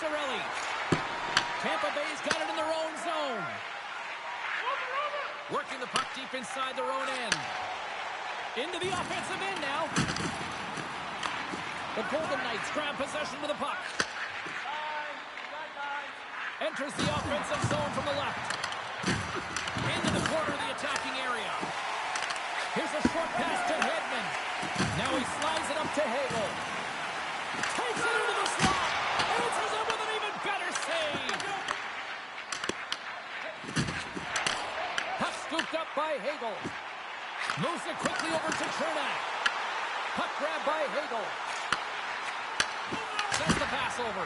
Cirelli. Tampa Bay's got it in their own zone. Working the puck deep inside their own end. Into the offensive end now. The Golden Knights grab possession with the puck. Enters the offensive zone from the left. Into the corner of the attacking area. Here's a short pass to Hedman. Now he slides it up to Hagel. Takes it into the slot. Answers it with an even better save. Puck scooped up by Hagel. Moves it quickly over to Chernak. Puck grab by Hagel. Sends the pass over.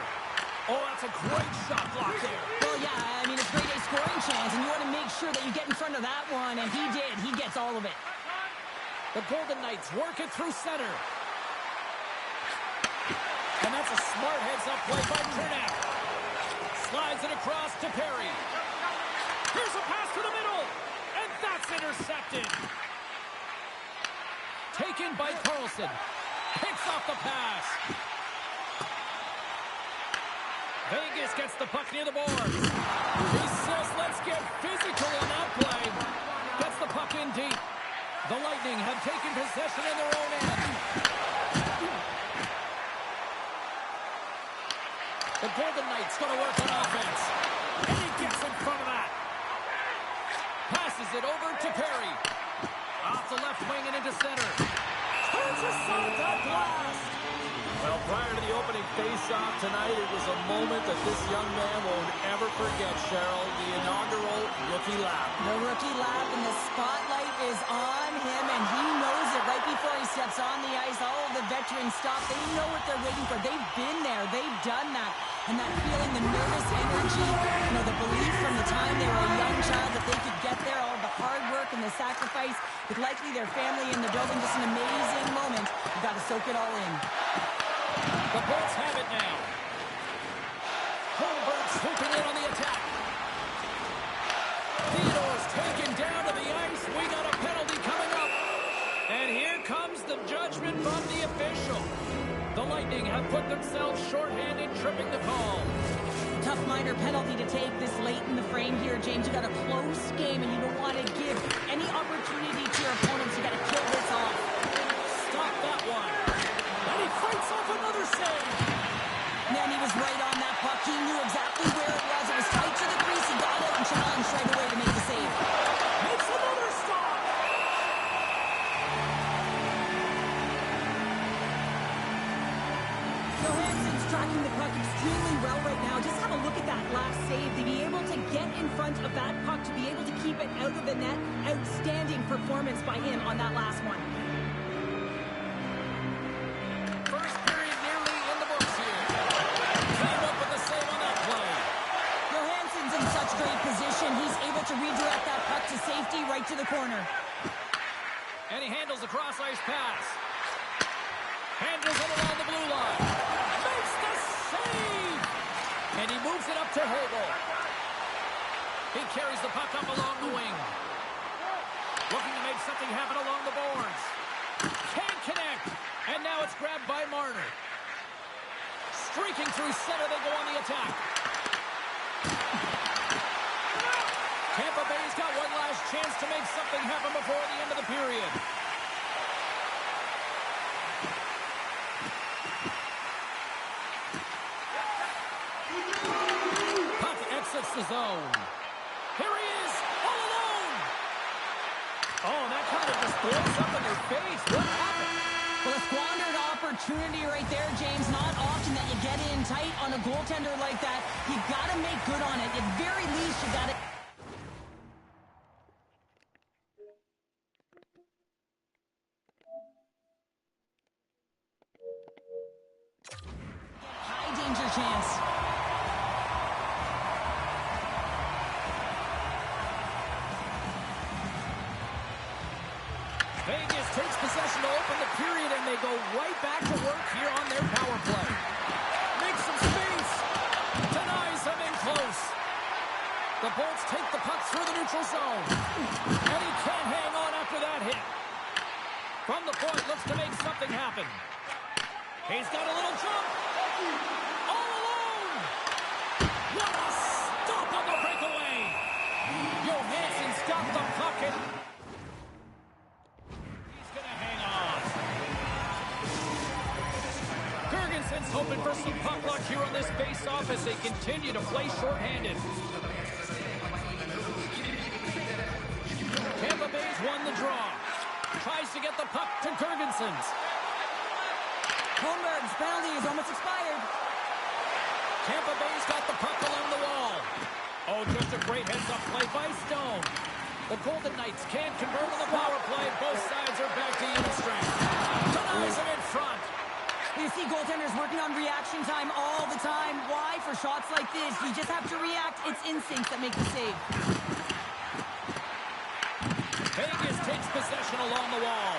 Oh, that's a great shot block there. Well, yeah, I mean, it's a great A scoring chance, and you want to make sure that you get in front of that one, and he did. He gets all of it. The Golden Knights work it through center. And that's a smart heads-up play by Chernak. Slides it across to Perry. Here's a pass to the middle, and that's intercepted. Taken by Carlson. Picks off the pass. Vegas gets the puck near the boards. He says, let's get physical on that play. Gets the puck in deep. The Lightning have taken possession in their own end. The Golden Knights going to work on offense. And he gets in front of that. Passes it over to Perry. Off the left wing and into center. Turns aside that blast. Well, prior to the opening face-off tonight, it was a moment that this young man won't ever forget, Cheryl. The inaugural rookie lap. The rookie lap, and the spotlight is on him, and he knows it right before he steps on the ice. All of the veterans stop. They know what they're waiting for. They've been there. They've done that. And that feeling, the nervous energy, the belief from the time they were a young child that they could get there, all the hard work and the sacrifice with likely their family in the building. Just an amazing moment. You've got to soak it all in. The Bolts have it now. Holmberg swooping in on the attack. Theodore's taken down to the ice. We got a penalty coming up. And here comes the judgment from the official. The Lightning have put themselves shorthanded, tripping the call. Tough minor penalty to take this late in the frame here, James. You got a close game, and you don't want to give any opportunity to your opponents. You got to kill this off. Stop that one. And he fights off another save. Man, he was right on that puck. He knew exactly where it was. It was tight to the crease. He got out and challenged right away to make the save. Makes another stop. Johansson's tracking the puck extremely well right now. Just have a look at that last save. To be able to get in front of that puck, to be able to keep it out of the net, outstanding performance by him on that last one. First period nearly in the books here. Came up with a save on that play. Johansson's in such great position. He's able to redirect that puck to safety right to the corner. And he handles a cross-ice pass. Handles it along the blue line. Makes the save! And he moves it up to Hagel. He carries the puck up along the wing. Looking to make something happen along the boards. Can't connect. And now it's grabbed by Marner. Streaking through center, they go on the attack. Tampa Bay's got one last chance to make something happen before the end of the period. Puck exits the zone. Here he is, all alone. Oh, that kind of just blows up in their face. What happened? Well, a squandered opportunity right there, James. Not often that you get in tight on a goaltender like that. You got to make good on it. At very least, you got to... High danger chance. Vegas takes possession to open the period, and they go right back to work here on their power play. Makes some space. Denies him in close. The Bolts take the puck through the neutral zone. And he can't hang on after that hit. From the point, looks to make something happen. He's got a little jump. All alone. He's going to hang on. Gergensen's hoping for some puck luck here on this face-off as they continue to play shorthanded. Tampa Bay's won the draw. Tries to get the puck to Gergensen's. Holmberg's penalty is almost expired. Tampa Bay's got the puck along the wall. Oh, just a great heads-up play by Stone. The Golden Knights can't convert on the power play. Both sides are back to even strength. Denies him in front. You see goaltenders working on reaction time all the time. Why? For shots like this, you just have to react. It's instincts that make the save. Vegas takes possession along the wall.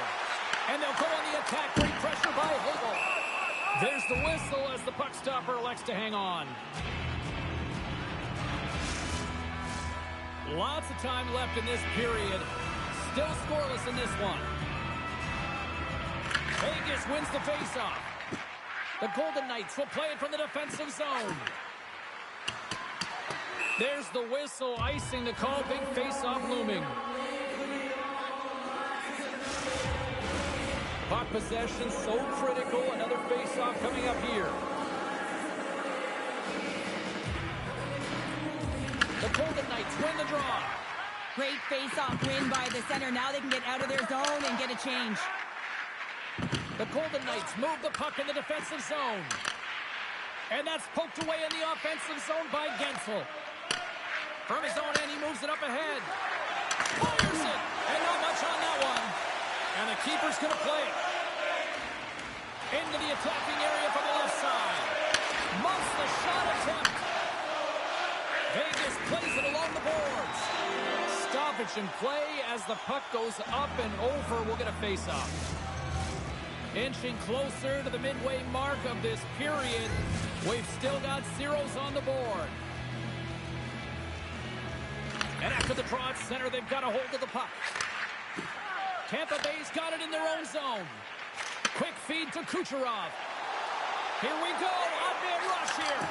And they'll go on the attack. Great pressure by Hagel. There's the whistle as the puck stopper elects to hang on. Lots of time left in this period. Still scoreless in this one. Vegas wins the faceoff. The Golden Knights will play it from the defensive zone. There's the whistle, icing the call. Big faceoff looming. Puck possession so critical. Another faceoff coming up here. The Golden Knights win the draw. Great face-off win by the center. Now they can get out of their zone and get a change. The Golden Knights move the puck in the defensive zone. And that's poked away in the offensive zone by Gensel. From his own end, he moves it up ahead. Fires it! And not much on that one. And the keeper's going to play it. Into the attacking area from the left side. Muffs the shot attempt. Vegas plays it along the boards. Stoppage in play as the puck goes up and over. We'll get a face-off. Inching closer to the midway mark of this period. We've still got zeros on the board. And after the draw at center, they've got a hold of the puck. Tampa Bay's got it in their own zone. Quick feed to Kucherov. Here we go. Odd-man rush here.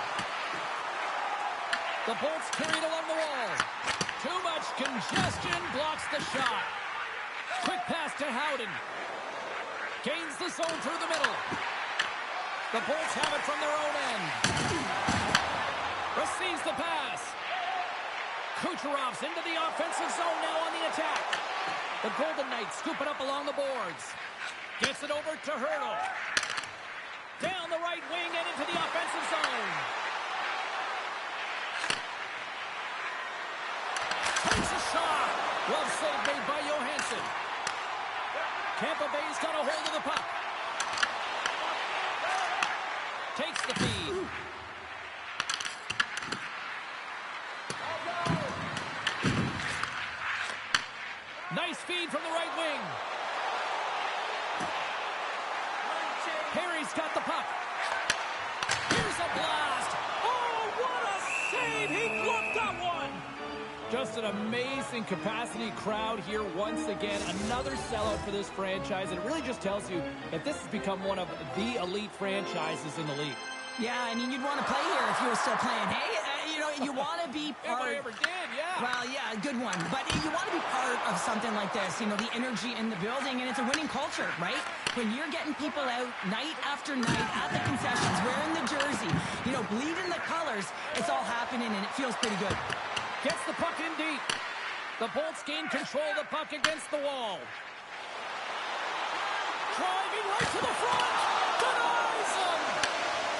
The Bolts carried along the wall. Too much congestion blocks the shot. Quick pass to Howden. Gains the zone through the middle. The Bolts have it from their own end. Receives the pass. Kucherov's into the offensive zone now on the attack. The Golden Knights scoop it up along the boards. Gets it over to Hurdle. Down the right wing and into the offensive zone. Takes a shot. Glove save made by Johansson. Tampa Bay's got a hold of the puck. Takes the feed. Nice feed from the right wing. Perry's got the puck. Here's a blast. Oh, what a save. He blocked that one. Just an amazing capacity crowd here once again. Another sellout for this franchise. And it really just tells you that this has become one of the elite franchises in the league. Yeah, I mean, you'd want to play here if you were still playing. Hey, you want to be part... If I ever did, yeah. Well, yeah, good one. But you want to be part of something like this. You know, the energy in the building, and it's a winning culture, right? When you're getting people out night after night at the concessions, wearing the jersey, bleeding the colors, it's all happening, and it feels pretty good. Gets the puck in deep. The Bolts gain control of the puck against the wall. Driving right to the front. Denies him.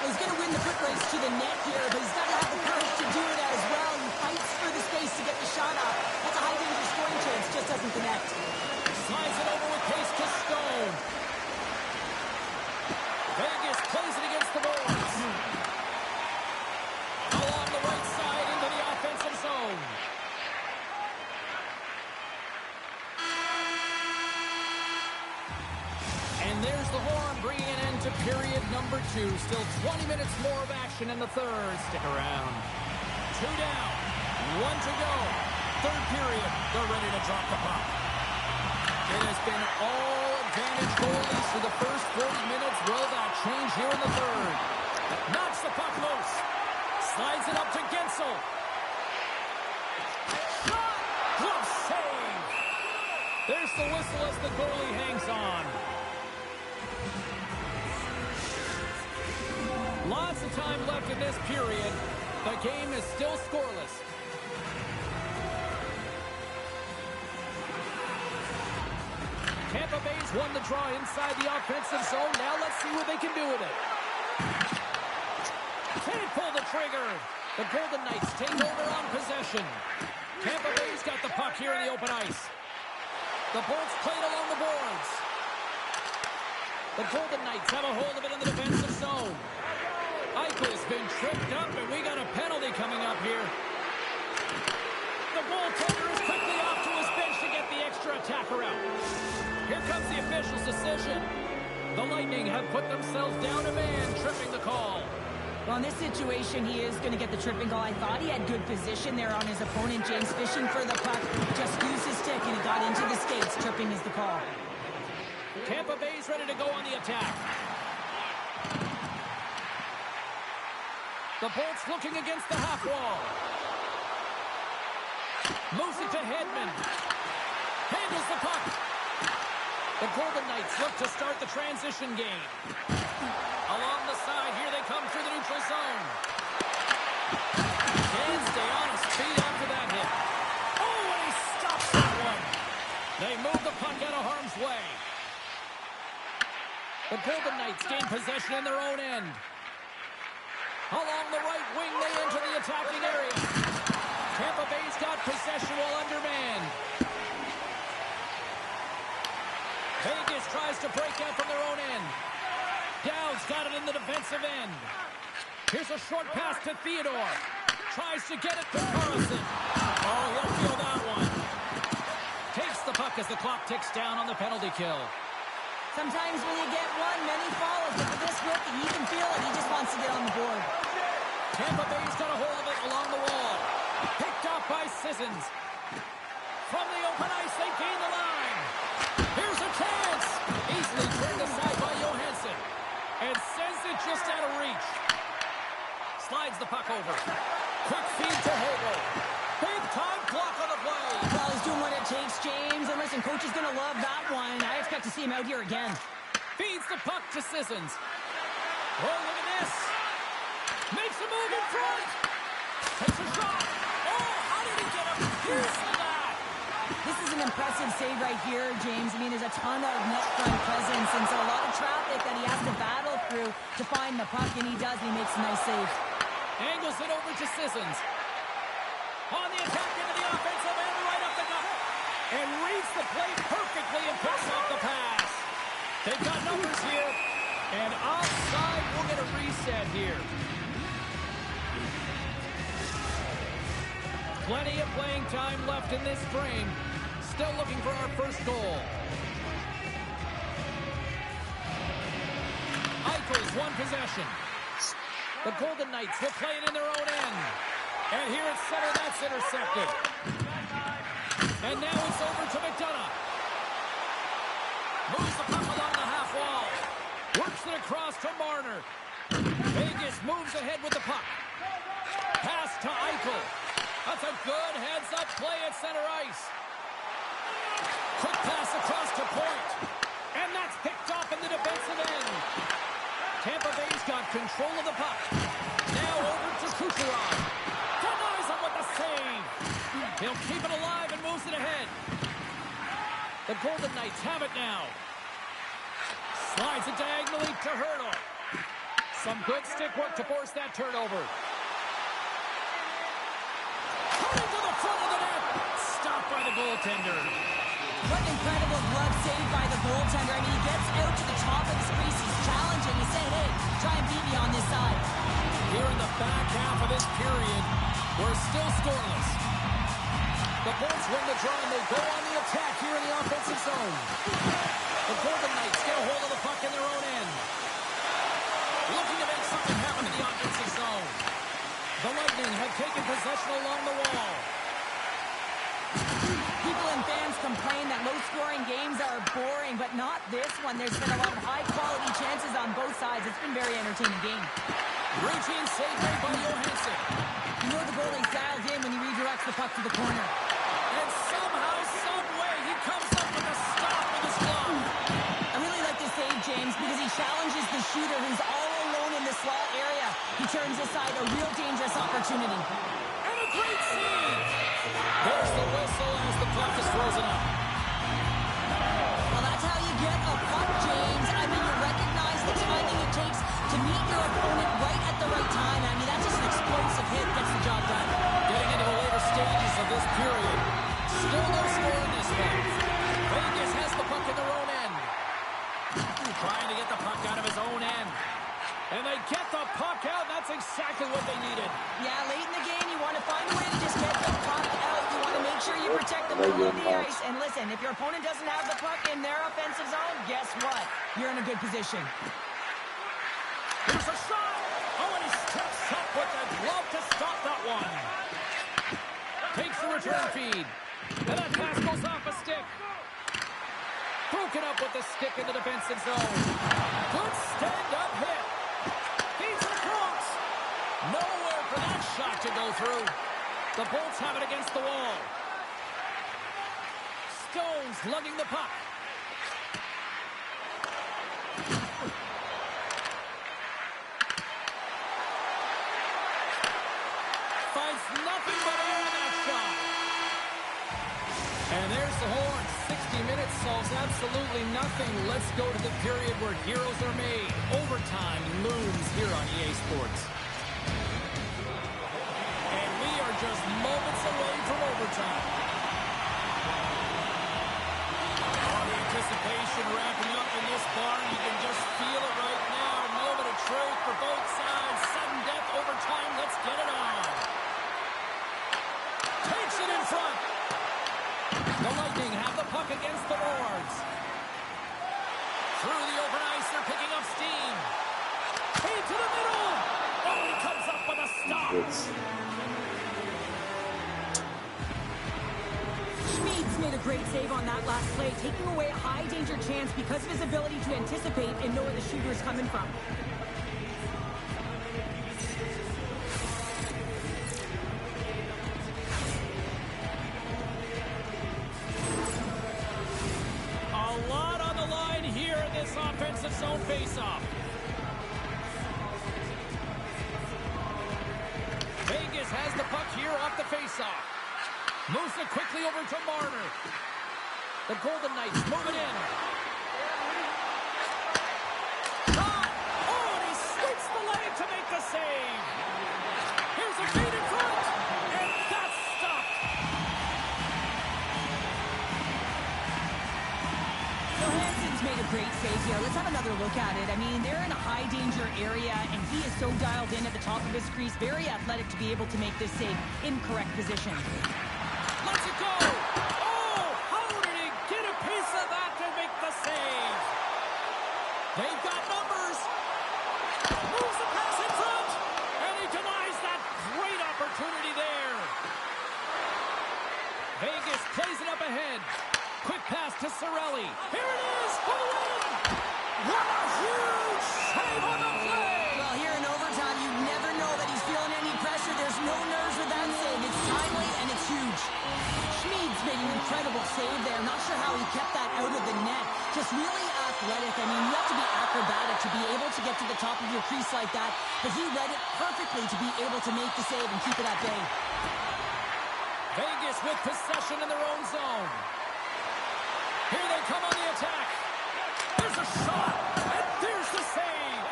He's going to win the foot race to the net here, but he's got to have the courage to do it as well. He fights for the space to get the shot off. That's a high-danger scoring chance. Just doesn't connect. Slides it over with pace to Stone. Vegas plays it against the boards. Along the right side into the offensive zone. And there's the horn bringing an end to period number 2. Still 20 minutes more of action in the third. Stick around. 2 down. 1 to go. Third period. They're ready to drop the puck. It has been all advantage goalies for the first 40 minutes. Will that change here in the third? Knocks the puck loose. Slides it up to Gensel. Shot! Glove save! There's the whistle as the goalie hangs on. Lots of time left in this period. The game is still scoreless. Tampa Bay's won the draw inside the offensive zone. Now let's see what they can do with it. Can't pull the trigger. The Golden Knights take over on possession. Tampa Bay's got the puck here in the open ice. The Bolts played along the boards. The Golden Knights have a hold of it in the defensive zone. Eichel's been tripped up, and we got a penalty coming up here. The goaltender is quickly off to his bench to get the extra attacker out. Here comes the official's decision. The Lightning have put themselves down a man, tripping the call. Well, in this situation, he is going to get the tripping call. I thought he had good position there on his opponent. James fishing for the puck. Just used his stick, and he got into the skates. Tripping is the call. Tampa Bay's ready to go on the attack. The Bolts looking against the half wall. Moves it to Hedman. Handles the puck. The Golden Knights look to start the transition game. Along the side, here they come through the neutral zone. Can't stay on his feet after that hit. Oh, and he stops that one. They move the puck out of harm's way. The Golden Knights gain possession in their own end. Along the right wing, they enter the attacking area. Tampa Bay's got possession while undermanned. Vegas tries to break out from their own end. Dowd's got it in the defensive end. Here's a short pass to Theodore. Tries to get it to Carlson. Oh, he'll feel that one. Takes the puck as the clock ticks down on the penalty kill. Sometimes when you get one, many follows. But for this rookie, he can feel it. He just wants to get on the board. Tampa Bay's got a hold of it along the wall. Picked off by Sissons. From the open ice, they gain the line. Here's a chance. Easily turned aside by Johansson. And sends it just out of reach. Slides the puck over. Quick feed to Hobo. Big time block on the play. Well, he's doing what it takes, James. And listen, coach is going to love that one. I expect to see him out here again. Feeds the puck to Sissons. Oh, look at this. Makes a move in front. Takes a shot. Oh, how did he get a piece of that? This is an impressive save right here, James. I mean, there's a ton of net front presence, and so a lot of traffic that he has to battle through to find the puck, and he does. He makes a nice save. Angles it over to Sissons. On the attack into the offensive end, right up the gut. And reads the play perfectly and picks off the pass. They've got numbers here. And offside, we'll get a reset here. Plenty of playing time left in this frame. Still looking for our first goal. Eichel's won possession. The Golden Knights will play it in their own end. And here at center, that's intercepted. And now it's over to McDonough. Moves the puck along the half wall. Works it across to Marner. Vegas moves ahead with the puck. Pass to Eichel. That's a good heads-up play at center ice. Quick pass across to Point. And that's picked off in the defensive end. Tampa Bay's got control of the puck. Now over to Kucherov. Denies him with the save. He'll keep it alive and moves it ahead. The Golden Knights have it now. Slides it diagonally to Hurdle. Some good stick work to force that turnover. Coming to the front of the net. Stopped by the goaltender. What an incredible glove save by the goaltender. I mean, he gets out to the top of his crease. He's challenging. He's saying, hey, try and beat me on this side. Here in the back half of this period, we're still scoreless. The Bolts win the draw, and they go on the attack here in the offensive zone. The Golden Knights get a hold of the puck in their own end. Looking to make something happen in the offensive zone. The Lightning have taken possession along the wall. People and fans complain that low-scoring games are boring, but not this one. There's been a lot of high-quality chances on both sides. It's been a very entertaining game. Routine save made by Johansson. You know the goalie's dialed in when he redirects the puck to the corner. And somehow, some way, he comes up with shooter who's all alone in the slot area. He turns aside a real dangerous opportunity. And a great save! There's the whistle as the puck is frozen up. Well, that's how you get a puck, James. I mean, you recognize the timing it takes to meet your opponent right at the right time. I mean, that's just an explosive hit. Gets the job done. Getting into the later stages of this period. Still no score in this one. Vegas has the puck in their own end. Trying to get the puck out of his own end. And they get the puck out. That's exactly what they needed. Yeah, late in the game, you want to find a way to just get the puck out. You want to make sure you protect the middle of the ice. And listen, if your opponent doesn't have the puck in their offensive zone, guess what? You're in a good position. Here's a shot. Oh, and he steps up with the glove to stop that one. Takes the return feed. And that pass goes off a stick. Broken up with the stick in the defensive zone. Good stand-up hit. He's across. Nowhere for that shot to go through. The Bolts have it against the wall. Stones lugging the puck. Finds nothing but air on that shot. And there's the horn. 60 minutes solves absolutely nothing. Let's go to the period where heroes are made. Overtime looms here on EA Sports. And we are just moments away from overtime. All the anticipation ramping up in this barn. You can just feel it right now. Moment of truth for both sides. Sudden death, overtime. Let's get it on. Takes it in front. The Lightning have the puck against the boards. Through the open ice, they're picking up steam. Into the middle. Oh, he comes up with a stop. Schmid's made a great save on that last play, taking away a high-danger chance because of his ability to anticipate and know where the shooter is coming from. Offensive zone face-off. Vegas has the puck here off the face-off. Moves it quickly over to Marner. The Golden Knights move it in. Shot! Oh, and he sweeps the leg to make the save. Here's a feed in front. And that's stopped. Johansson's made a great save here. Let's have another look at it. I mean, they're in a high-danger area, and he is so dialed in at the top of his crease. Very athletic to be able to make this save in correct position. Let's it go! Oh, how did he get a piece of that to make the save? They've got numbers. Moves the pass in front, and he denies that great opportunity there. Vegas plays it up ahead. Quick pass to Cirelli. Here it is for the win! What a huge save on the play! Well, here in overtime, you never know that he's feeling any pressure. There's no nerves with that save. It's timely, and it's huge. Schmid's made an incredible save there. Not sure how he kept that out of the net. Just really athletic. I mean, you have to be acrobatic to be able to get to the top of your crease like that. But he read it perfectly to be able to make the save and keep it at bay. Vegas with possession in their own zone. Here they come on the attack. There's a shot, and there's the save.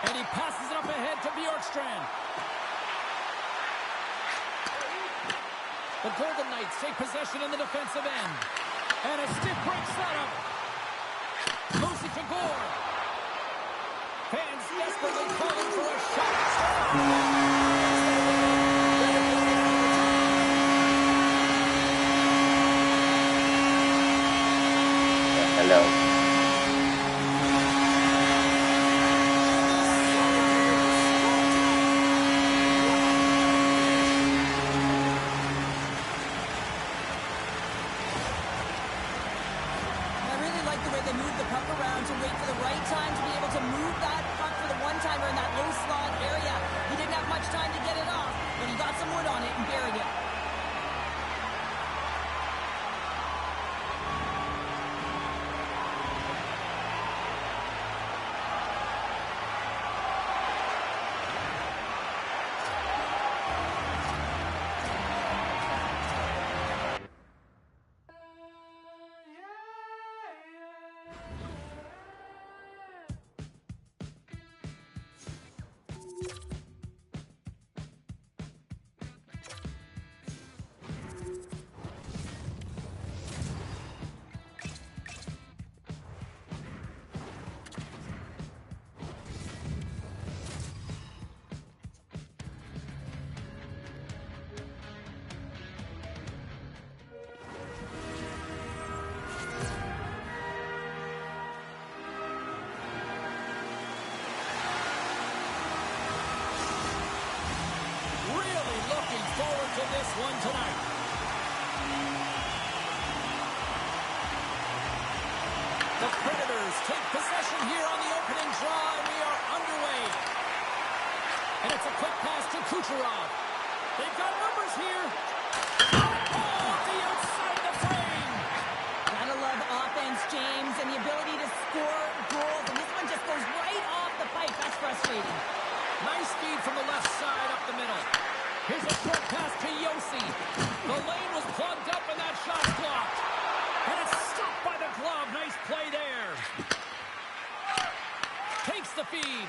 And he passes it up ahead to Bjorkstrand. The Golden Knights take possession in the defensive end. And a stiff break setup. Moves it to Gore. Fans desperately calling for a shot. Hello. one tonight. The Predators take possession here on the opening draw, and we are underway. And it's a quick pass to Kucherov. They've got numbers here. Oh, the outside of the frame. Gotta love offense, James, and the ability to score goals. And this one just goes right off the pipe. That's frustrating. Nice speed from the left side up the middle. Here's a short pass to Yossi. The lane was plugged up and that shot's blocked. And it's stopped by the glove. Nice play there. Takes the feed.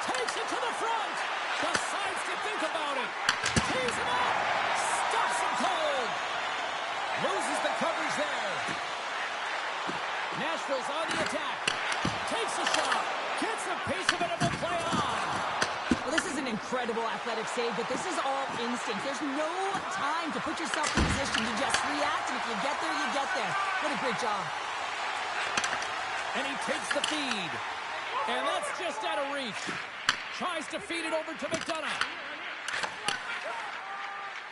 Takes it to the front. Decides to think about it. Tees him up. Stops him cold. Loses the coverage there. Nashville's on the attack. Takes a shot. Gets a piece of it and will play on. Well, this is an incredible athletic save, but this is all instinct. There's no time to put yourself in position to just react, and if you get there, you get there. What a great job. And he takes the feed. And that's just out of reach. Tries to feed it over to McDonough.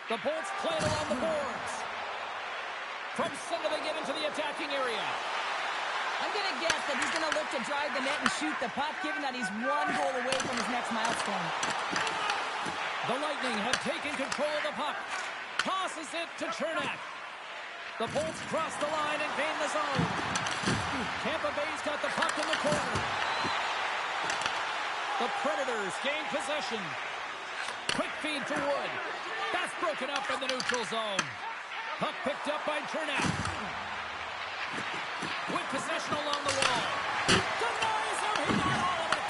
The Bolts play it along the boards. From center, they get into the attacking area. I'm going to guess that he's going to look to drive the net and shoot the puck, given that he's one goal away from his next milestone. The Lightning have taken control of the puck. Tosses it to Chernak. The Bolts cross the line and gain the zone. Tampa Bay's got the puck in the corner. The Predators gain possession. Quick feed to Wood. That's broken up in the neutral zone. Puck picked up by Chernak. With possession along the wall. Denies him. He got all of it.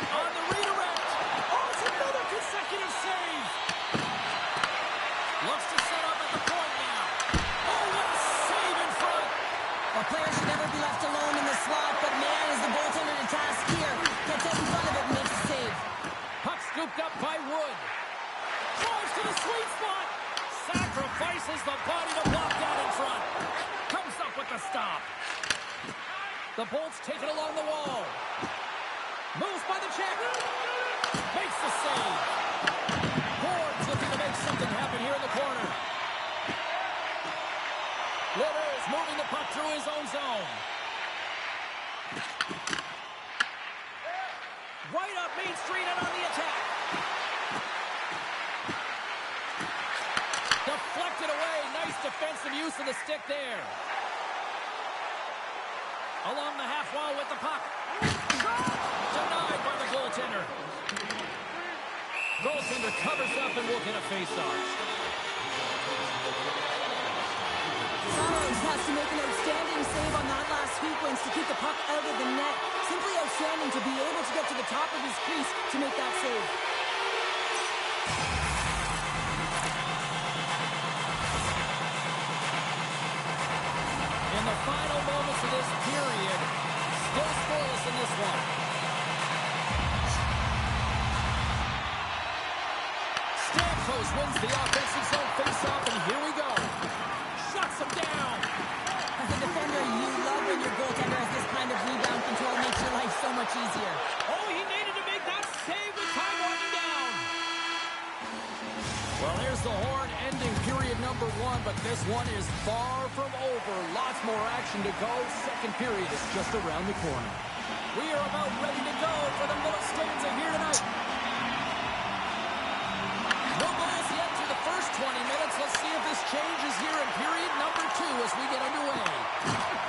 On the redirect. Oh, it's another consecutive save. Looks to set up at the point now. Oh, what a save in front. A player should never be left alone in the slot, but man, is the goaltender to task here. Gets out in front of it and makes a save. Puck scooped up by Wood. Drives to the sweet spot. Sacrifices the body to block that in front. Comes up with the stop. The Bolts take it along the wall. Moves by the check. Makes the save. Ford's looking to make something happen here in the corner. Litters moving the puck through his own zone. Right up Main Street and on the attack. Deflected away. Nice defensive use of the stick there. Along the half wall with the puck. Denied by the goaltender. Goaltender covers up and will get a face-off. Saros has to make an outstanding save on that last sequence to keep the puck out of the net. Simply outstanding to be able to get to the top of his crease to make that save. In the final moments of this period, still scoreless in this one. Stamkos wins the offensive zone face-off, and here we go. Shuts him down. As a defender, you love when your goaltender has this kind of rebound control. Makes your life so much easier. Oh, he needed to make that save with time running down. Well, there's the horn ending period number one, but this one is far from over. Lots more action to go. Second period is just around the corner. We are about ready to go for the middle stanza here tonight. No goals yet through the first 20 minutes. Let's see if this changes here in period number two as we get underway.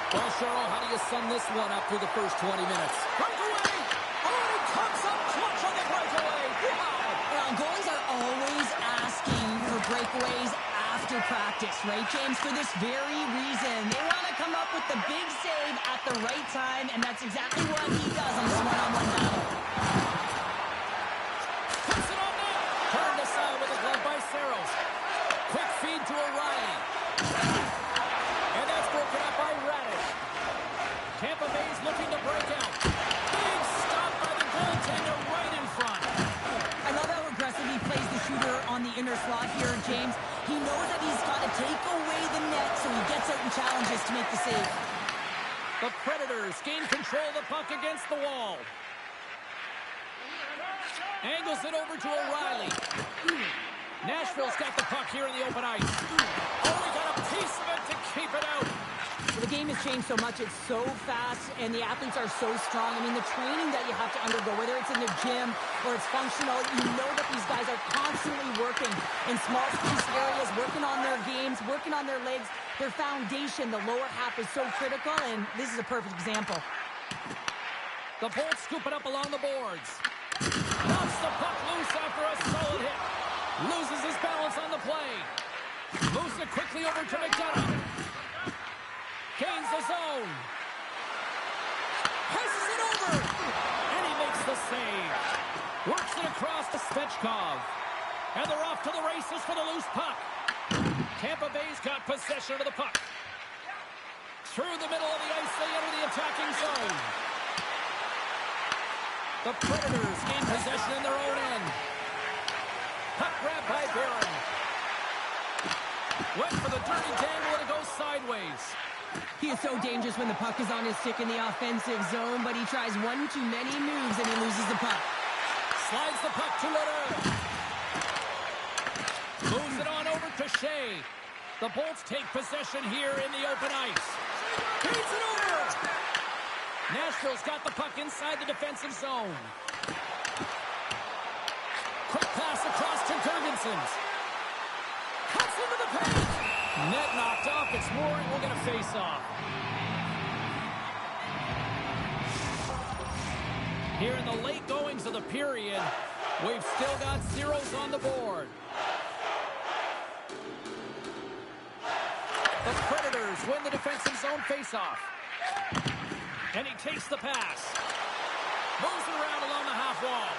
Well, Cheryl, how do you sum this one up through the first 20 minutes? Breakaway! Oh, he comes up clutch on the breakaway! Wow! Well, goalies are always asking for breakaways after practice, right, James? For this very reason. They want to come up with the big save at the right time, and that's exactly what he does on this one-on-one battle. Puts it on net! Turned aside with a glove by Saros. Quick feed to O'Reilly. And that's broken up by Raddish. Tampa Bay's looking to break out. Big stop by the goaltender right in front. I love how aggressive he plays the shooter on the inner slot here, James. He knows that he's got to take away the net, so he gets out and challenges to make the save. The Predators gain control of the puck against the wall. Angles it over to O'Reilly. Nashville's got the puck here in the open ice. Oh, he got a piece of it to keep it out. The game has changed so much. It's so fast, and the athletes are so strong. I mean, the training that you have to undergo, whether it's in the gym or it's functional, you know that these guys are constantly working in small space areas, working on their games, working on their legs. Their foundation, the lower half, is so critical, and this is a perfect example. The Bolts scoop it up along the boards. Knocks the puck loose after a solid hit. Loses his balance on the play. Moves it quickly over to McDonough. Gains the zone. Passes it over. And he makes the save. Works it across to Svechkov. And they're off to the races for the loose puck. Tampa Bay's got possession of the puck. Through the middle of the ice, they enter the attacking zone. The Predators gain possession in their own end. Puck grab by Barron. Went for the dirty dangle and it goes sideways. He is so dangerous when the puck is on his stick in the offensive zone, but he tries one too many moves and he loses the puck. Slides the puck to Leonard. Moves it on over to Shea. The Bolts take possession here in the open ice. Beats it over. Nashville's got the puck inside the defensive zone. Quick pass across to Gergensons. Cuts into the paint. Net knocked off. It's Warren. We'll get a face-off. Here in the late goings of the period, we've still got zeros on the board. The Predators win the defensive zone face-off. And he takes the pass. Moves it around along the half wall.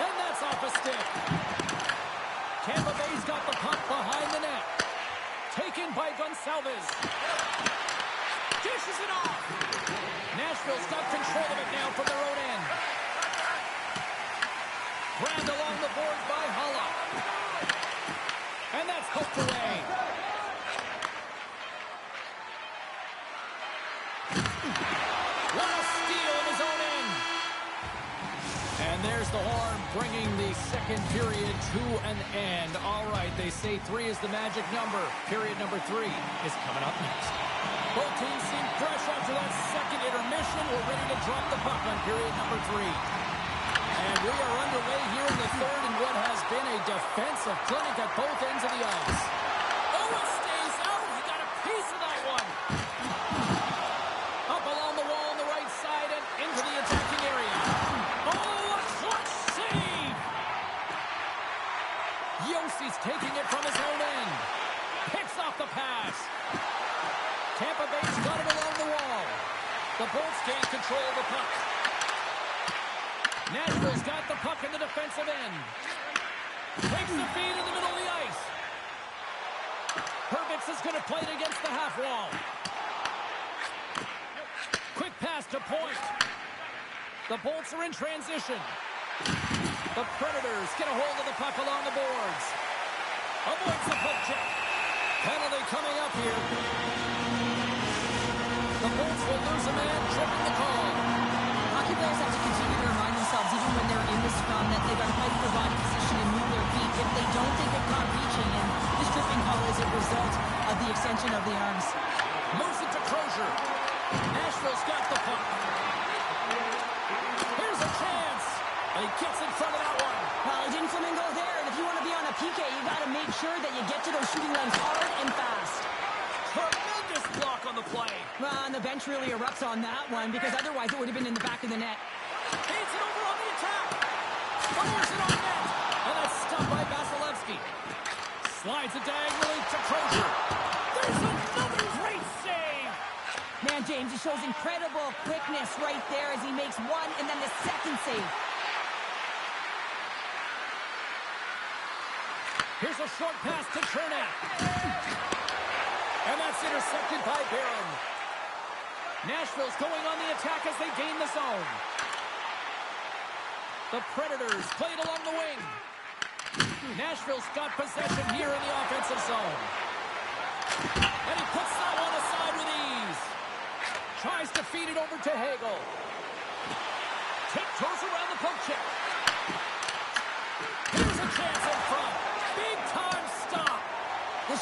And that's off a stick. Tampa Bay's got the puck behind the net. Taken by Gonçalves. Dishes it off. Nashville's got control of it now from their own end. Grabbed along the boards by Holla. And that's poked away. What a steal in his own end. And there's the horn bringing the second period to an end. All right, they say 3 is the magic number. Period number 3 is coming up next. Both teams seem fresh after that second intermission. We're ready to drop the puck on period number 3. And we are underway here in the third in what has been a defensive clinic at both ends of the ice. Oh, it stays out. He got a piece of that one. Up along the wall on the right side and into the attacking area. Oh, a clutch save! Yossi's taking it from his own end. Picks off the pass. Tampa Bay's got it along the wall. The Bolts gain control of the puck. Nashville's got the puck in the defensive end. Takes the feed in the middle of the ice. Herbix is going to play it against the half wall. Quick pass to Point. The Bolts are in transition. The Predators get a hold of the puck along the boards. Avoids the poke check. Penalty coming up here. The Bolts will lose a man, tripping the call. Hockey players have to continue to remind themselves, even when they're in the scrum, that they've got to fight for body position and move their feet. If they don't, they get caught reaching, and this tripping call is a result of the extension of the arms. Moves it to Crozier. Nashville's got the puck. Here's a chance. And he gets in front of that one. Well, it didn't flamingo there, and if you want to be on a PK, you got to make sure that you get to those shooting lanes hard and fast. Tremendous block on the play. Well, and the bench really erupts on that one, because otherwise it would have been in the back of the net. Feeds it over on the attack. Fires it on net. And that's stopped by Vasilevsky. Slides it diagonally to Crozier. There's another great save. Man, James, he shows incredible quickness right there as he makes one and then the second save. Here's a short pass to Chernak. And that's intercepted by Barron. Nashville's going on the attack as they gain the zone. The Predators play it along the wing. Nashville's got possession here in the offensive zone. And he puts that one aside with ease. Tries to feed it over to Hagel. Tiptoes around the poke check.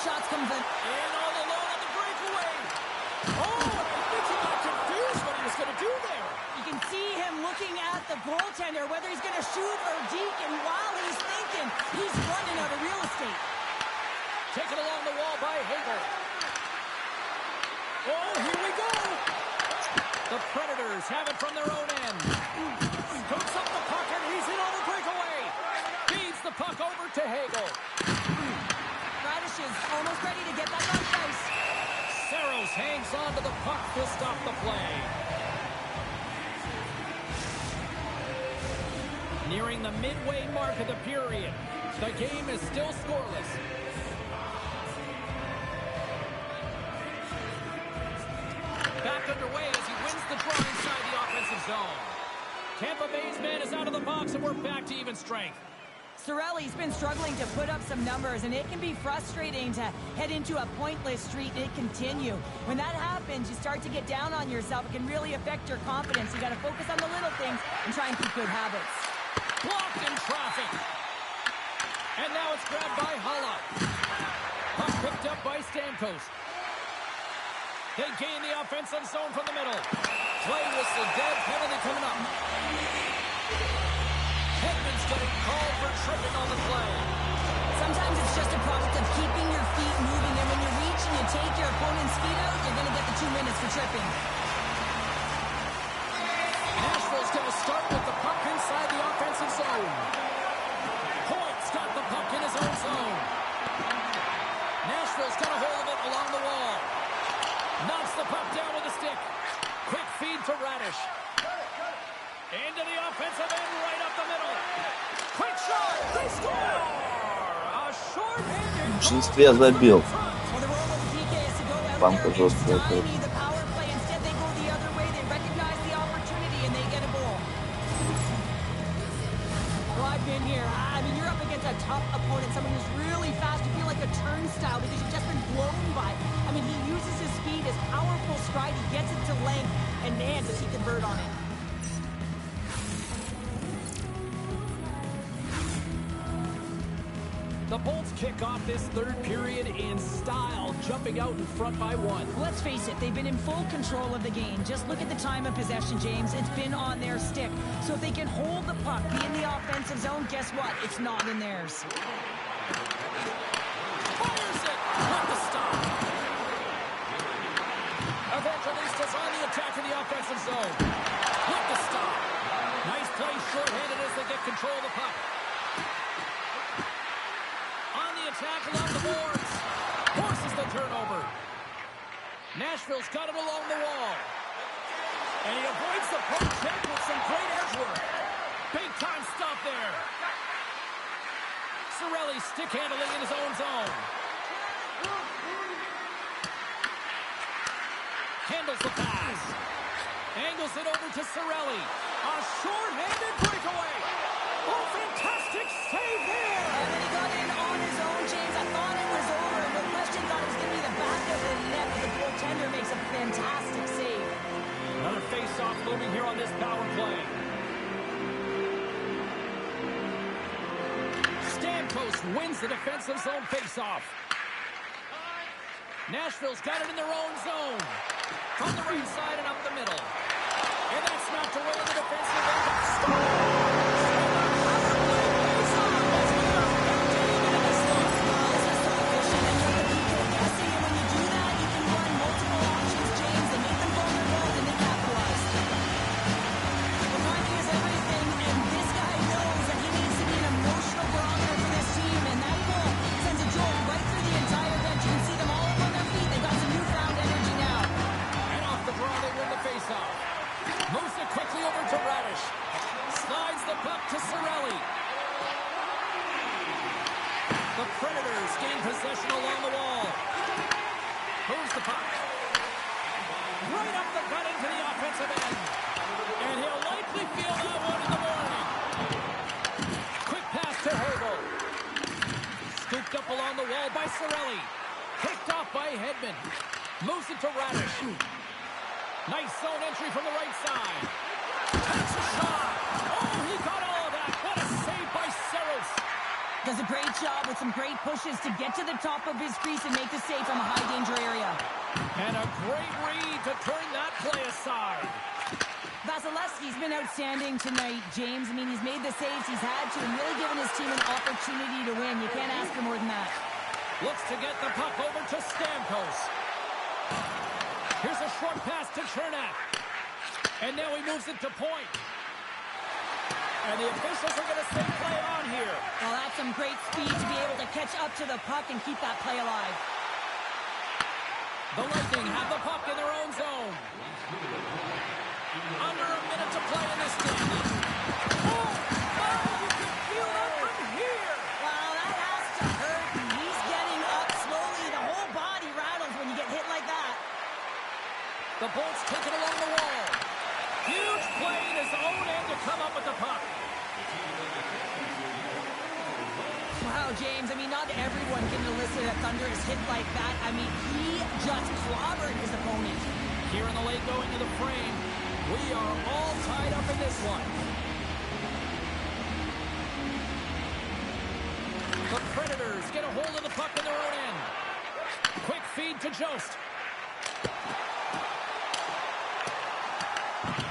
shots comes in. And all alone on the breakaway. Oh, I think he got confused what he was going to do there. You can see him looking at the goaltender, whether he's going to shoot or deke, and while he's thinking, he's running out of real estate. Taken along the wall by Hagel. Oh, here we go. The Predators have it from their own end. Scoops up the puck, and he's in on the breakaway. Feeds the puck over to Hagel. Radish is almost ready to get that on ice. Saros hangs on to the puck to stop the play. Nearing the midway mark of the period. The game is still scoreless. Back underway as he wins the draw inside the offensive zone. Tampa Bay's man is out of the box, and we're back to even strength. Cirelli's been struggling to put up some numbers, and it can be frustrating to head into a pointless streak and continue. When that happens, you start to get down on yourself. It can really affect your confidence. You got to focus on the little things and try and keep good habits. Blocked in traffic. And now it's grabbed by Holla. Puck picked up by Stamkos. They gain the offensive zone from the middle. Play whistle dead, penalty coming up. Hedman's getting called for tripping on the play. Sometimes it's just a product of keeping your feet moving, and when you reach and you take your opponent's feet out, you're going to get the 2 minutes for tripping. Nashville's going to start with the puck inside the offensive zone. Hoyt's got the puck in his own zone. Nashville's got a hold of it along the wall. Knocks the puck down with a stick. Quick feed to Radish. Into the offensive end, right up the middle. Quick shot. They score. A short-handed. В большинстве я забил. Well, the role of the PK is to go out Банка there and жесткая. stymie the power play. Instead, they go the other way. They recognize the opportunity, and they get a goal. Well, I've been here. I mean, you're up against a tough opponent, someone who's really fast. You feel like a turnstile because you've just been blown by. I mean, he uses his speed, his powerful stride. He gets it to length, and man, does he convert on it. The Bolts kick off this third period in style, jumping out in front by 1. Let's face it, they've been in full control of the game. Just look at the time of possession, James. It's been on their stick. So if they can hold the puck, be in the offensive zone, guess what? It's not in theirs. Fires it! What the stop! Evangelistas on the attack in the offensive zone. What the stop! Nice play, short-handed as they get control of the puck. On the attack along the boards. Forces the turnover. Nashville's got it along the wall. And he avoids the puck check with some great edge work. Big time stop there. Cirelli stick handling in his own zone. Handles the pass. Angles it over to Cirelli. A short-handed breakaway. Oh, fantastic save there. And then he got in on his own, James. I thought it was over. No question, thought it was going to be the back of the net. But the goaltender makes a fantastic save. Another face-off looming here on this power play. Stamkos wins the defensive zone face-off. Nashville's got it in their own zone. From the right side and up the middle. And that's knocked away in the defensive end. Moves it quickly over to Radish. Slides the puck to Cirelli. The Predators gain possession along the wall. Moves the puck. Right up the gut into the offensive end. And he'll likely feel that one in the morning. Quick pass to Hagel. Scooped up along the wall by Cirelli. Picked off by Hedman. Moves it to Radish. Nice zone entry from the right side. Takes a shot. Oh, he got all of that. What a save by Saros. Does a great job with some great pushes to get to the top of his crease and make the save from a high-danger area. And a great read to turn that play aside. Vasilevsky's been outstanding tonight, James. I mean, he's made the saves he's had to and really given his team an opportunity to win. You can't ask for more than that. Looks to get the puck over to Stamkos. Here's a short pass to Chernak. And now he moves it to point. And the officials are going to say play on here. Well, that's some great speed to be able to catch up to the puck and keep that play alive. The Lightning have the puck in their own zone. Under a minute to play in this game. Oh, you can feel that from here. Wow, that has to hurt. And he's getting up slowly. The whole body rattles when you get hit like that. The Bolts take it along the wall. Huge play in his own end to come up with the puck. Wow, James, I mean, not everyone can elicit a thunderous hit like that. I mean, he just clobbered his opponent. Here in the late going to the frame, we are all tied up in this one. The Predators get a hold of the puck in their own end. Quick feed to Jost.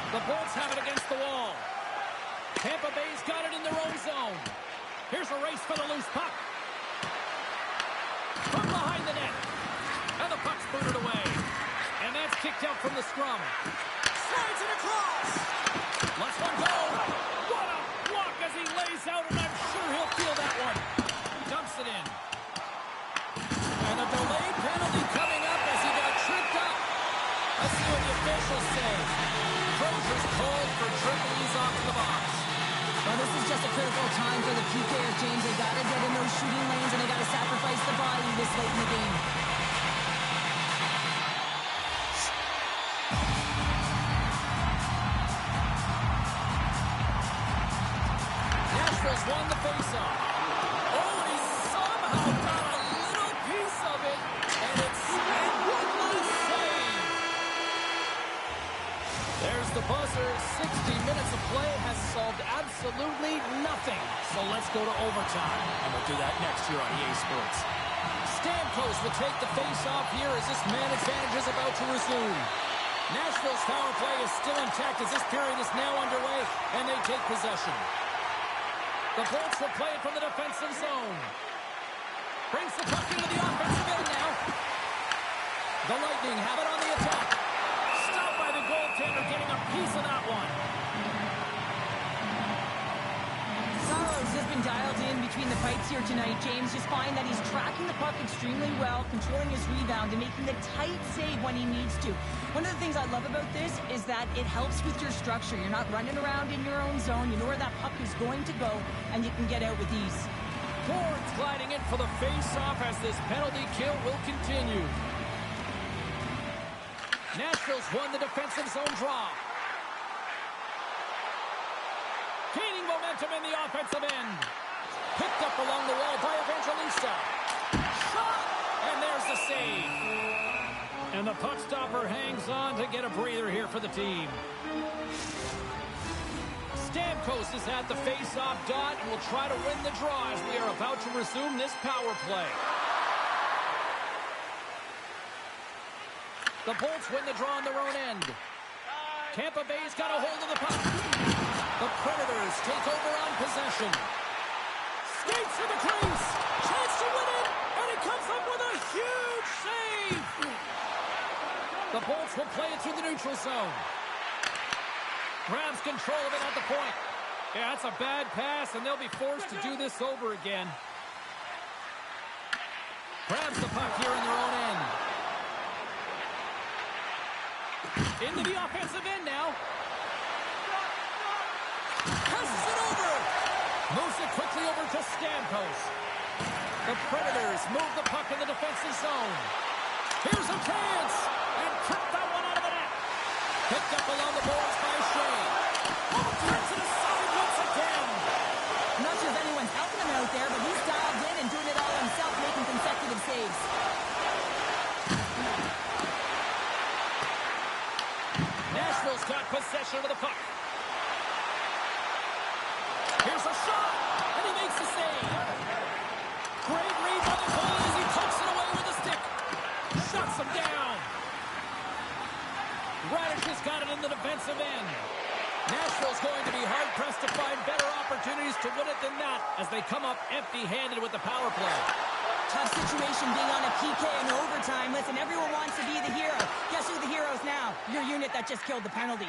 The Bolts have it against the wall. Tampa Bay's got it in their own zone. Here's a race for the loose puck. From behind the net. And the puck's booted away. And that's kicked out from the scrum. Slides it across. Lets one go. What a block as he lays out, and I'm sure he'll feel that one. Dumps it in. And a delayed penalty coming up as he got tripped up. Let's see what the officials say. Crozier's called for tripping. He's off the box. Well, this is just a critical time for the PKers, James. They got to get in those shooting lanes, and they got to sacrifice the body this late in the game. Nashville's won the faceoff. Oh, he somehow got a little piece of it, and it's and one last save. There's the buzzer. 60 minutes of play has solved absolutely nothing. So let's go to overtime, and we'll do that next year on EA Sports. Stamkos will take the face-off here as this man advantage is about to resume. Nashville's power play is still intact as this period is now underway, and they take possession. The Bolts will play it from the defensive zone. Brings the puck into the offensive end now. The Lightning have it on the attack. Stopped by the goaltender, getting a piece of that one. Saros has been dialed in between the pipes here tonight, James. Just find that he's tracking the puck extremely well, controlling his rebound, and making the tight save when he needs to. One of the things I love about this is that it helps with your structure. You're not running around in your own zone. You know where that puck is going to go, and you can get out with ease. Ford's gliding in for the face-off as this penalty kill will continue. Nashville's won the defensive zone draw. Gaining momentum in the offensive end. Picked up along the wall by Evangelista. Shot! And there's the save. And the puck stopper hangs on to get a breather here for the team. Stamkos has had the face-off dot and will try to win the draw as we are about to resume this power play. The Bolts win the draw on their own end. Tampa Bay's got a hold of the puck. The Predators take over on possession. Skates to the crease. Chance to win it. And he comes up with a huge save. The Bolts will play it through the neutral zone. Grabs control of it at the point. Yeah, that's a bad pass, and they'll be forced to do this over again. Grabs the puck here in their own end. Into the offensive end now. Passes it over. Moves it quickly over to Stamkos. The Predators move the puck in the defensive zone. Here's a chance. And kicked that one out of the net. Picked up along the boards by Shea. Oh, turns it aside once again. I'm not sure if anyone's helping him out there, but he's dialed in and doing it all himself, making consecutive saves. Nashville's got possession of the puck. Here's a shot, and he makes the save. has got it in the defensive end. Nashville's going to be hard-pressed to find better opportunities to win it than that as they come up empty-handed with the power play. Tough situation being on a PK in overtime. Listen, everyone wants to be the hero. Guess who the hero is now? Your unit that just killed the penalty.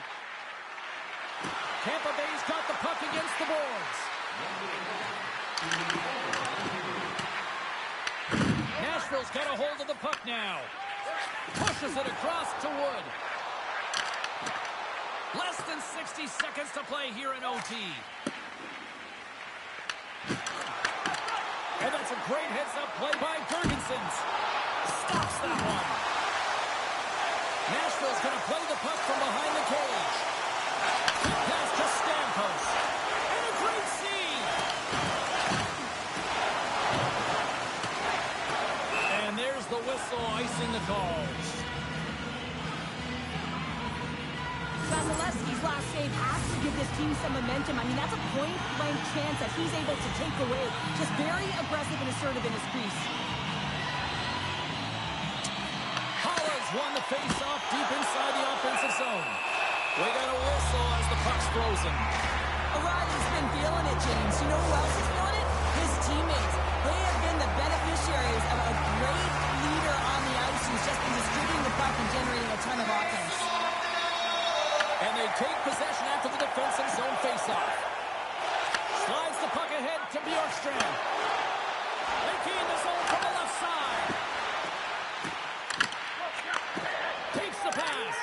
Tampa Bay's got the puck against the boards. Nashville's got a hold of the puck now. Pushes it across to Wood. Less than 60 seconds to play here in OT. And that's a great heads-up play by Gergensen. Stops that one. Nashville's going to play the puck from behind the cage. Quick pass to Stamkos. And a great save. And there's the whistle icing the calls. Vasilevsky's last save has to give this team some momentum. I mean, that's a point-blank chance that he's able to take away. Just very aggressive and assertive in his crease. Holland's won the face-off deep inside the offensive zone. We got a whistle as the puck's frozen. O'Reilly's been feeling it, James. You know who else is feeling it? His teammates. They have been the beneficiaries of a great leader on the ice who's just been distributing the puck and generating a ton of offense. And they take possession after the defensive zone faceoff. Slides the puck ahead to Bjorkstrand. They key in the zone from the left side. Takes the pass.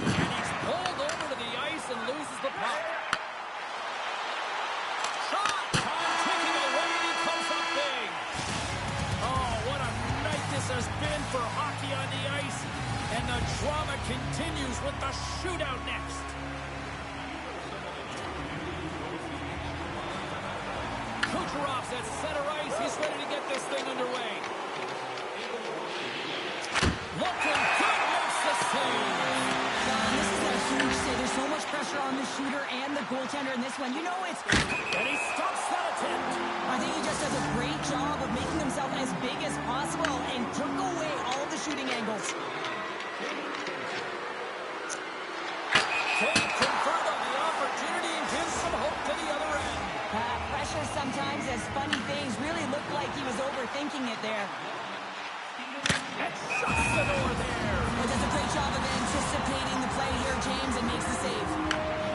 And he's pulled over to the ice and loses the puck. Shot! Time ticking away and he comes up big. Oh, what a night this has been for hockey on the ice. And the drama continues with the shootout next. Kucherov's at center ice. He's ready to get this thing underway. Looking good, makes the save. This is a huge save. There's so much pressure on the shooter and the goaltender in this one. You know it's... And he stops that attempt. I think he just does a great job of making himself as big as possible and took away all of the shooting angles. Can't convert on the opportunity and gives some hope to the other end. Pressure sometimes as funny things. Really looked like he was overthinking it there. And shuts the door there. It does a great job of anticipating the play here, James, and makes the save.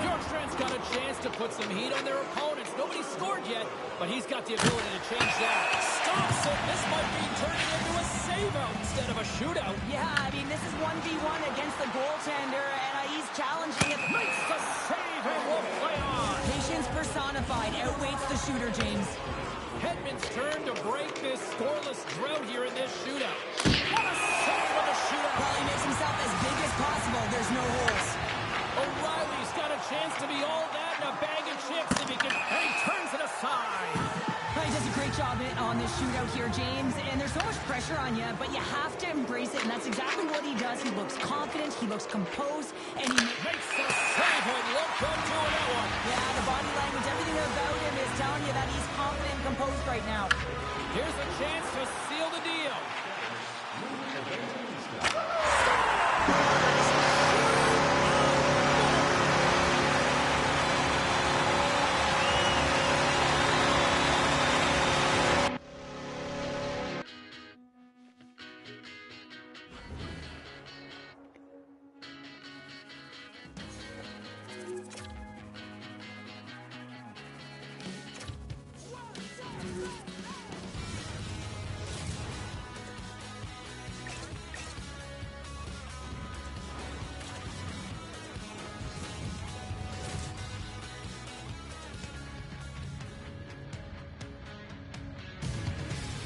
Bjorkstrand's got a chance to put some heat on their opponents. Nobody scored yet, but he's got the ability to change that. Stops it. This might be turning into a save-out instead of a shootout. Yeah, I mean, this is 1v1 against the goaltender, and he's challenging it. Makes the save and will play on. Patience personified outweighs the shooter, James. Hedman's turn to break this scoreless drought here in this shootout. What a save on the shootout. Well, he makes himself as big as possible. There's no holes. O'Reilly's got a chance to be all that and a bag of chips if he can, and he turns it aside. He does a great job on this shootout here, James, and there's so much pressure on you, but you have to embrace it, and that's exactly what he does. He looks confident, he looks composed, and he makes the save and look good doing that one. Yeah, the body language, everything about him is telling you that he's confident and composed right now. Here's a chance to seal the deal.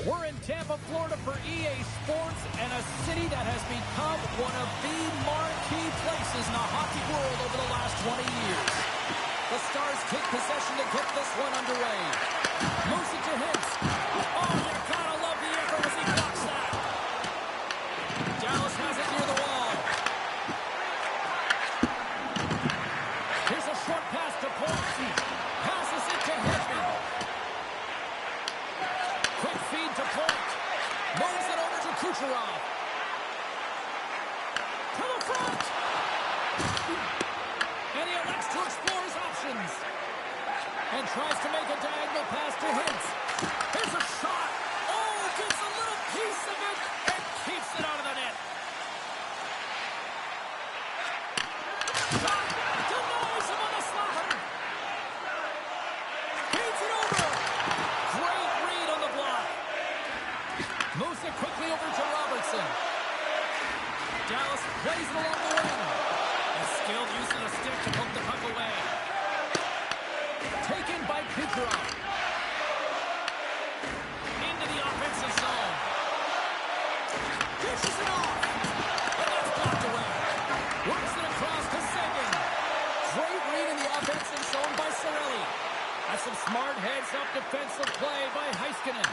We're in Tampa, Florida for EA Sports, and a city that has become one of the marquee places in the hockey world over the last 20 years. The Stars take possession to get this one underway. Moves it to Hintz. Oh, you gotta love the effort as he blocks that. Dallas has it near the wall. Here's a short pass to Portsy. Passes it to Hedman. Quick feed to Point. Moves it over to Kucherov. To the front. Tries to make a diagonal pass to Hintz. Here's a shot. Oh, gets a little piece of it and keeps it out of the net. Shot. Denies him on the slapper. Feeds it over. Great read on the block. Moves it quickly over to Robertson. Dallas plays it along the wing. A skilled use of the stick to poke the puck away. Taken by Kucherov. Into the offensive zone. Dishes it off. And that's blocked away. Works it across to Seguin. Great read in the offensive zone by Cirelli. That's some smart heads-up defensive play by Heiskanen.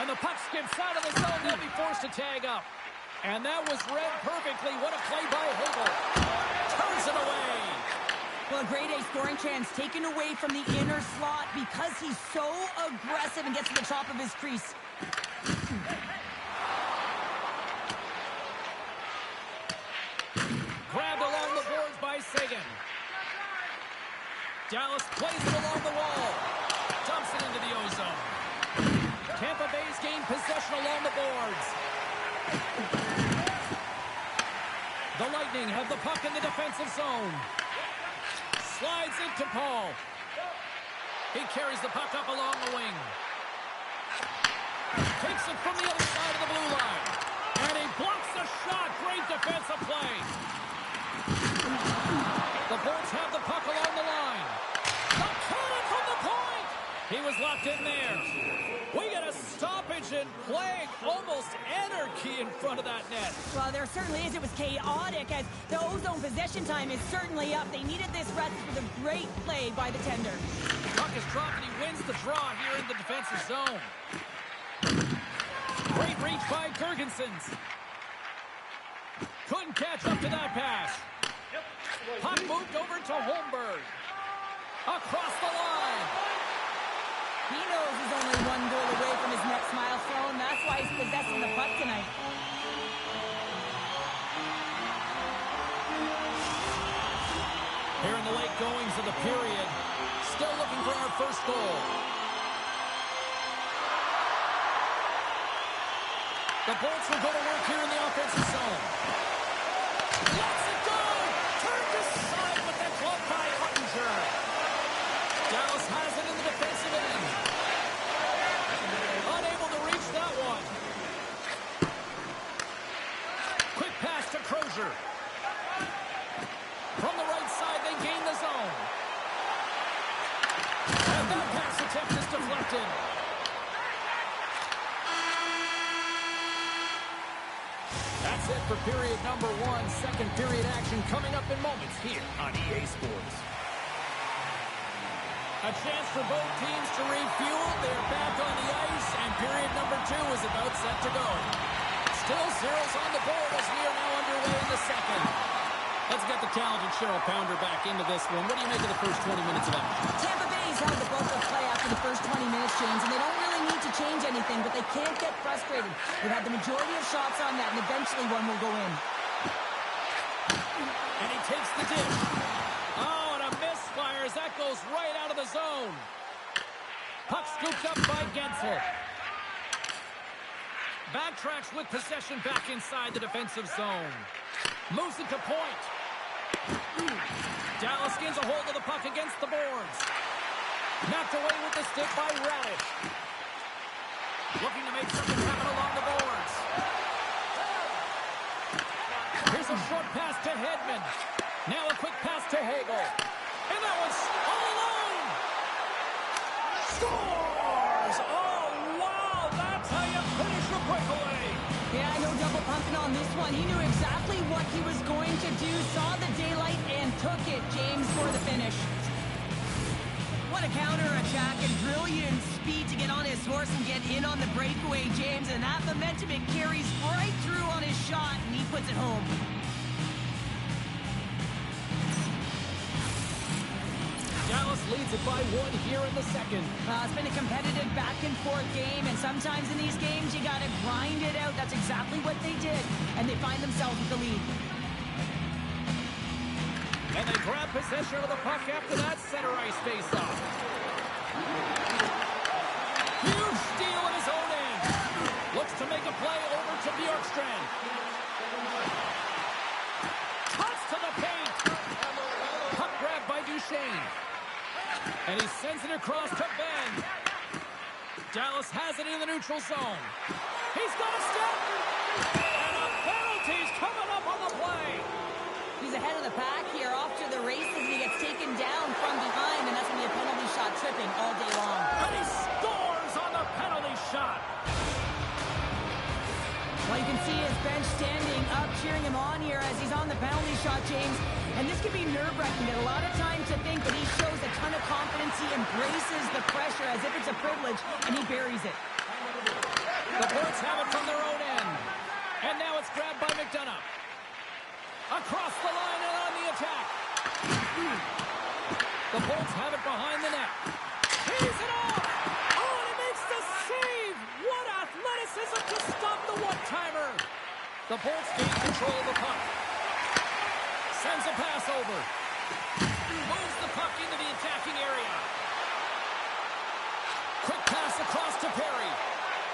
And the puck skips out of the zone. They'll be forced to tag up. And that was read perfectly. What a play by Hagel. Turns it away. Well, a grade A scoring chance taken away from the inner slot because he's so aggressive and gets to the top of his crease. Grabbed along the boards by Seguin. Dallas plays it along the wall. Dumps it into the ozone. Tampa Bay's gained possession along the boards. The Lightning have the puck in the defensive zone. Slides into Paul. He carries the puck up along the wing. Takes it from the other side of the blue line. And he blocks the shot. Great defensive play. The Bolts have the puck along the line. The cannon from the point. He was locked in there. We got a stoppage in play. Almost anarchy in front of that net. Well, there certainly is. It was chaotic as the ozone possession time is certainly up. They needed this rest with a great play by the tender. Puck is dropped and he wins the draw here in the defensive zone. Great reach by Girgensons. Couldn't catch up to that pass. Puck moved over to Holmberg. Across the line. He knows he's only one goal away from his next milestone. That's why he's possessing the puck tonight. Here in the late goings of the period. Still looking for our first goal. The Bolts will go to work here in the offensive zone. Lets it go! Turned aside with that glove by Huttinger. Dallas has it in the defensive end. Unable to reach that one. Quick pass to Crozier. From the right side, they gain the zone. And that pass attempt is deflected. That's it for period number one. Second period action coming up in moments here on EA Sports. A chance for both teams to refuel. They're back on the ice, and period number two is about set to go. Still zeros on the board as we are now underway in the second. Let's get the talented Cheryl Pounder back into this one. What do you make of the first 20 minutes of action? Tampa Bay's held the bulk of play after the first 20 minutes, James, and they don't really need to change anything, but they can't get frustrated. They've had the majority of shots on that, and eventually one will go in. And he takes the dish. Oh, and a misfire as that goes right out of the zone. Puck scooped up by Gensel. Backtracks with possession back inside the defensive zone. Moves it to point. Dallas gains a hold of the puck against the boards. Knocked away with the stick by Radish. Looking to make something happen along the boards. Here's a short pass to Hedman. Now a quick pass to Hagel. And that one's all alone. Scores! Oh, wow! That's how you finish a breakaway. Yeah, no double pumping on this one. He knew exactly what he was going to do, saw the daylight, and took it, James, for the finish. What a counter-attack and brilliant speed to get on his horse and get in on the breakaway, James. And that momentum, it carries right through on his shot, and he puts it home. Dallas leads it by one here in the second. It's been a competitive back-and-forth game, and sometimes in these games, you got to grind it out. That's exactly what they did, and they find themselves with the lead. And they grab possession of the puck after that center ice face-off. Huge steal in his own end. Looks to make a play over to Bjorkstrand. Cuts to the paint. Puck grab by Duchesne. And he sends it across to Ben. Dallas has it in the neutral zone. He's got a step. And a penalty's coming up on the play. He's ahead of the pack here, off to the races, and he gets taken down from behind, and that's going to be a penalty shot, tripping all day long. And he scores on the penalty shot. Well, you can see his bench standing up, cheering him on here as he's on the penalty shot, James. And this can be nerve-wracking. Get a lot of time to think, but he shows a ton of confidence. He embraces the pressure as if it's a privilege, and he buries it. The Bolts have it from their own end. And now it's grabbed by McDonough. Across the line and on the attack. The Bolts have it behind the net. He's it off! Oh, and he makes the save! What athleticism to stop the one-timer! The Bolts gain control of the puck. Sends a pass over. Moves the puck into the attacking area. Quick pass across to Perry.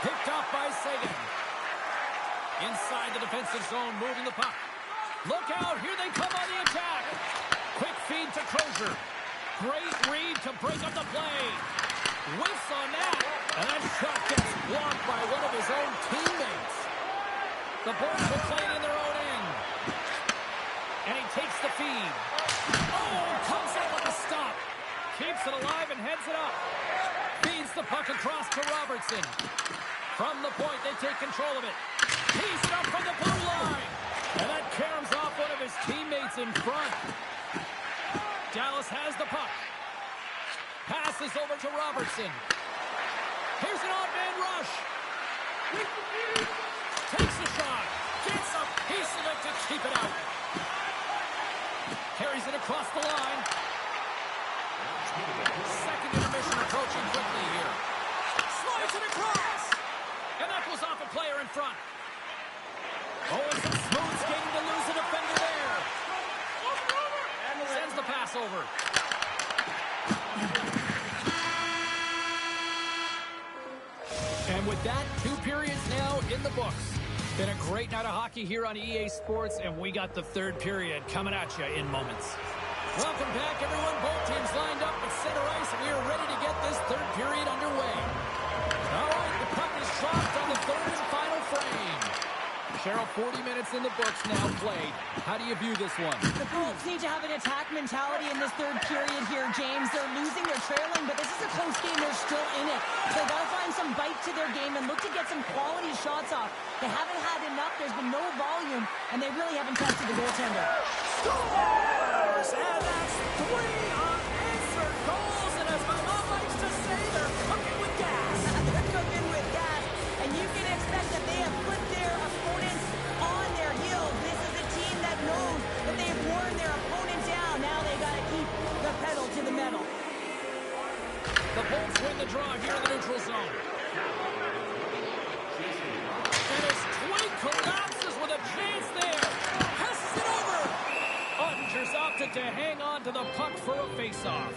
Picked off by Sagan. Inside the defensive zone, moving the puck. Look out, here they come on the attack. Quick feed to Crozier. Great read to break up the play. Whiffs on that, and that shot gets blocked by one of his own teammates. The Bolts will play it in their own end. And he takes the feed. Oh, comes up with a stop. Keeps it alive and heads it up. Feeds the puck across to Robertson. From the point, they take control of it. He's up from the blue line. And that caroms off one of his teammates in front. Dallas has the puck. Passes over to Robertson. Here's an odd-man rush. Takes a shot. Gets a piece of it to keep it out. Carries it across the line. Second intermission approaching quickly here. Slides it across. And that goes off a player in front. Oh, it's a smooth skating to lose a defender there. Sends the pass over. And with that, 2 periods now in the books. Been a great night of hockey here on EA Sports, and we got the 3rd period coming at you in moments. Welcome back, everyone. Both teams lined up at center ice, and we are ready to get this 3rd period underway. All right, the puck is dropped on the 3rd and final frame. Cheryl, 40 minutes in the books now played. How do you view this one? The Bolts need to have an attack mentality in this 3rd period here, James. They're losing, they're trailing, but this is a close game. They're still in it. So they got to find some bite to their game and look to get some quality shots off. They haven't had enough. There's been no volume, and they really haven't tested the goaltender. Scores! And that's 3 unanswered goals, and as my mom likes to say, they're cooking with gas. They're cooking with gas, and you can expect that they have put their opponents on their heels. This is a team that knows that they've worn their opponent down. Now they got to keep the pedal to the metal. The Bolts win the draw here in the neutral zone. And as Twig collapses with a chance there. Passes it over. Ottinger's opted to hang on to the puck for a face-off.